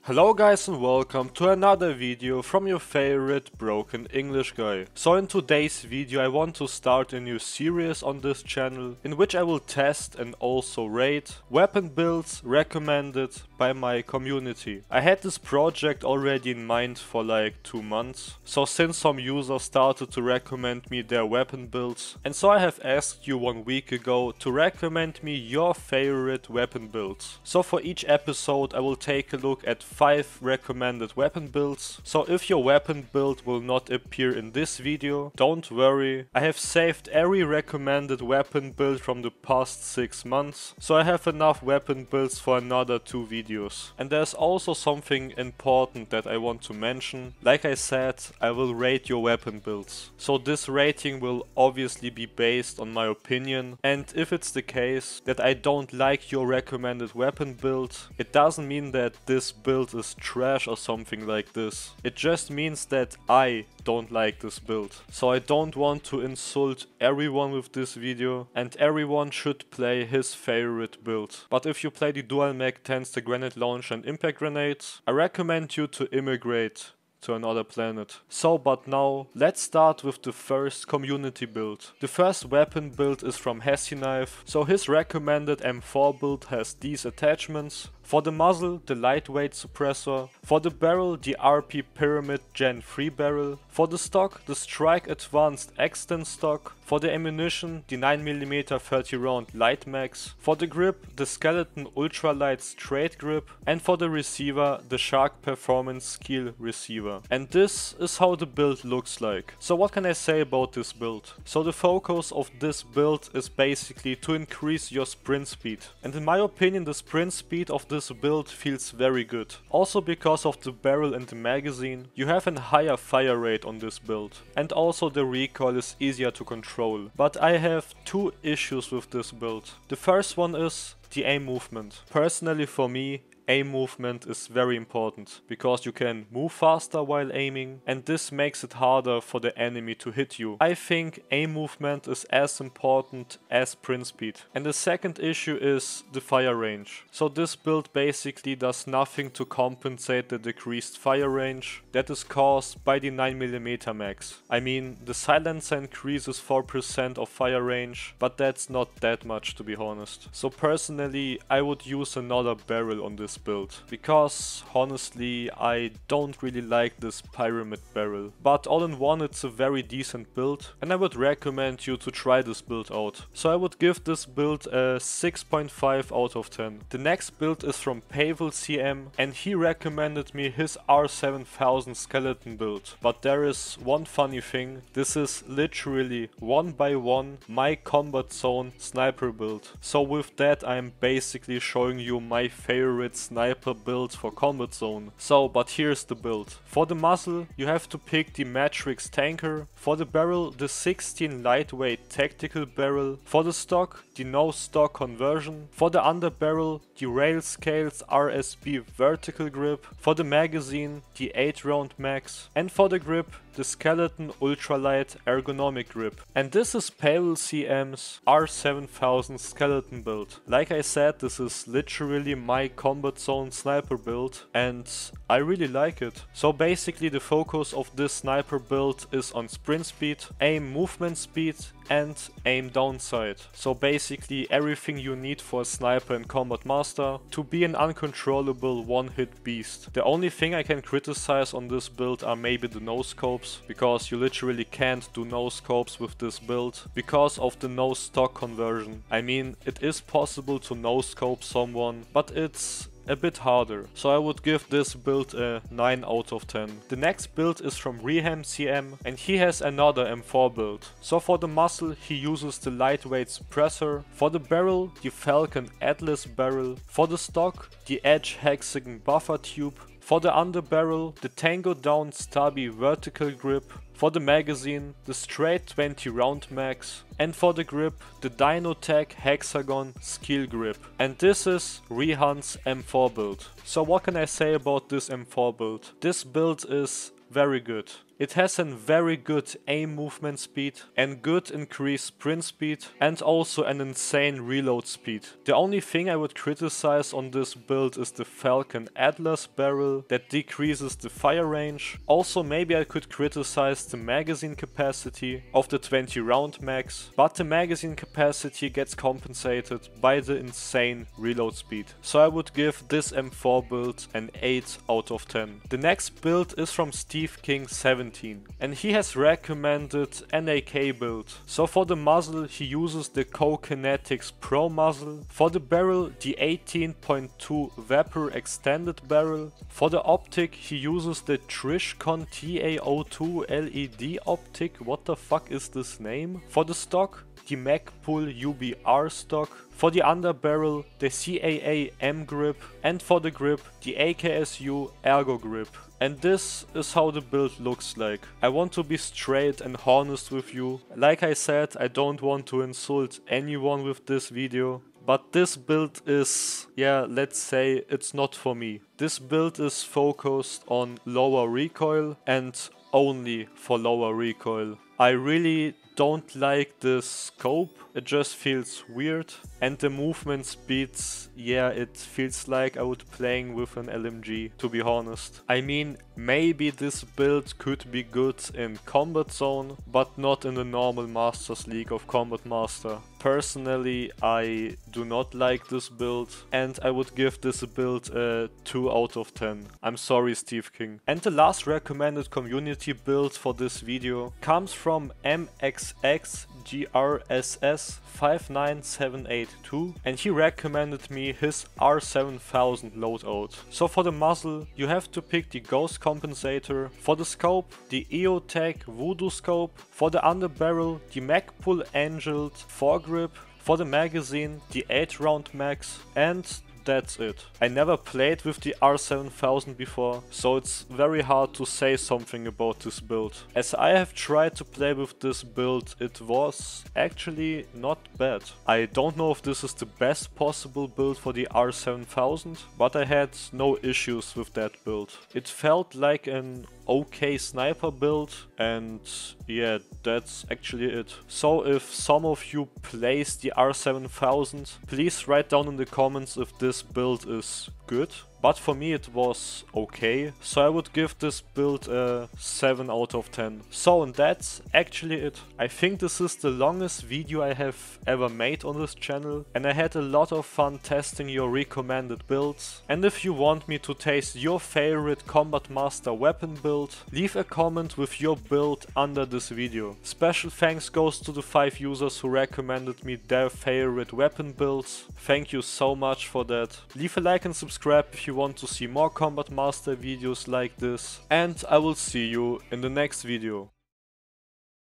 Hello guys and welcome to another video from your favorite broken English guy. So in today's video I want to start a new series on this channel in which I will test and also rate weapon builds recommended by my community. I had this project already in mind for like 2 months, so since some users started to recommend me their weapon builds, and so I have asked you 1 week ago to recommend me your favorite weapon builds. So for each episode I will take a look at 5 recommended weapon builds. So if your weapon build will not appear in this video, don't worry, I have saved every recommended weapon build from the past 6 months, so I have enough weapon builds for another 2 videos. And there's also something important that I want to mention. Like I said, I will rate your weapon builds. So this rating will obviously be based on my opinion, and if it's the case that I don't like your recommended weapon build, it doesn't mean that this build is trash or something like this. It just means that I don't like this build. So I don't want to insult everyone with this video, and everyone should play his favorite build. But if you play the Dual Mag 10s, the Granite Launcher and Impact Grenades, I recommend you to immigrate to another planet. So, but now, let's start with the first community build. The first weapon build is from HesiKnife. So his recommended M4 build has these attachments. For the muzzle, the lightweight suppressor. For the barrel, the RP Pyramid Gen 3 barrel. For the stock, the Strike Advanced Extend stock. For the ammunition, the 9mm 30 round light mags. For the grip, the Skeleton Ultralight Straight grip. And for the receiver, the Shark Performance Skill receiver. And this is how the build looks like. So what can I say about this build? So the focus of this build is basically to increase your sprint speed. And in my opinion, the sprint speed of this build feels very good. Also because of the barrel and the magazine, you have a higher fire rate on this build. And also the recoil is easier to control. But I have 2 issues with this build. The first one is the aim movement. Personally for me, aim movement is very important, because you can move faster while aiming, and this makes it harder for the enemy to hit you. I think aim movement is as important as sprint speed. And the second issue is the fire range. So this build basically does nothing to compensate the decreased fire range that is caused by the 9mm mags. I mean, the silencer increases 4% of fire range, but that's not that much, to be honest. So personally, I would use another barrel on this build, because honestly I don't really like this pyramid barrel. But all in one, it's a very decent build, and I would recommend you to try this build out. So I would give this build a 6.5 out of 10. The next build is from Pavel CM, and he recommended me his R7000 skeleton build. But there is one funny thing: this is literally 1x1 my combat zone sniper build. So with that I am basically showing you my favorite sniper build for combat zone. So, but here's the build. For the muzzle, you have to pick the Matrix Tanker. For the barrel, the 16 lightweight tactical barrel. For the stock, the no stock conversion. For the underbarrel, the Rail Scales RSB vertical grip. For the magazine, the 8 round mags. And for the grip, the Skeleton Ultralight ergonomic grip. And this is Pavel CM's R7000 skeleton build. Like I said, this is literally my combat zone sniper build, and I really like it. So basically the focus of this sniper build is on sprint speed, aim movement speed, and aim downside. So basically everything you need for a sniper in Combat Master to be an uncontrollable one-hit beast. The only thing I can criticize on this build are maybe the no-scopes, because you literally can't do no-scopes with this build because of the no-stock conversion. I mean, it is possible to no-scope someone, but it's a bit harder. So I would give this build a 9 out of 10. The next build is from Reham CM, and he has another M4 build. So for the muzzle, he uses the lightweight suppressor. For the barrel, the Falcon Atlas barrel. For the stock, the Edge Hexagon buffer tube. For the underbarrel, the Tango Down Stubby vertical grip. For the magazine, the straight 20 round mags. And for the grip, the Dynotech Hexagon skill grip. And this is Rehan's M4 build. So what can I say about this M4 build? This build is very good. It has a very good aim movement speed and good increased sprint speed and also an insane reload speed. The only thing I would criticize on this build is the Falcon Atlas barrel that decreases the fire range. Also maybe I could criticize the magazine capacity of the 20 round max, but the magazine capacity gets compensated by the insane reload speed. So I would give this M4 build an 8 out of 10. The next build is from Steve King 17 and he has recommended an AK build. So for the muzzle he uses the Co-Kinetics Pro muzzle, for the barrel the 18.2 Vapor extended barrel, for the optic he uses the Trishcon TA02 LED optic, what the fuck is this name? For the stock the Magpul UBR stock, for the underbarrel the CAA M grip, and for the grip the AKSU Ergo grip. And this is how the build looks like. I want to be straight and honest with you. Like I said, I don't want to insult anyone with this video, but this build is, yeah, let's say it's not for me. This build is focused on lower recoil and only for lower recoil. I really don't like the scope, it just feels weird, and the movement speeds, yeah, it feels like I would playing with an LMG, to be honest. I mean, maybe this build could be good in Combat Zone, but not in the normal Masters League of Combat Master. Personally, I do not like this build, and I would give this build a 2 out of 10. I'm sorry, Steve King. And the last recommended community build for this video comes from MXXGRSS59782, and he recommended me his R7000 loadout. So for the muzzle, you have to pick the Ghost Compensator, for the scope, the EOTech Voodoo scope, for the underbarrel, the Magpul Angeled foregrip, for the magazine, the 8 round max, and that's it. I never played with the R7000 before, so it's very hard to say something about this build. As I have tried to play with this build, it was actually not bad. I don't know if this is the best possible build for the R7000, but I had no issues with that build. It felt like an okay sniper build, and yeah, that's actually it. So if some of you plays the R7000, please write down in the comments if this build is good. But for me it was okay, so I would give this build a 7 out of 10. So and that's actually it. I think this is the longest video I have ever made on this channel, and I had a lot of fun testing your recommended builds. And if you want me to taste your favorite Combat Master weapon build, leave a comment with your build under this video. Special thanks goes to the 5 users who recommended me their favorite weapon builds. Thank you so much for that. Leave a like and subscribe if you want to see more Combat Master videos like this, and I will see you in the next video.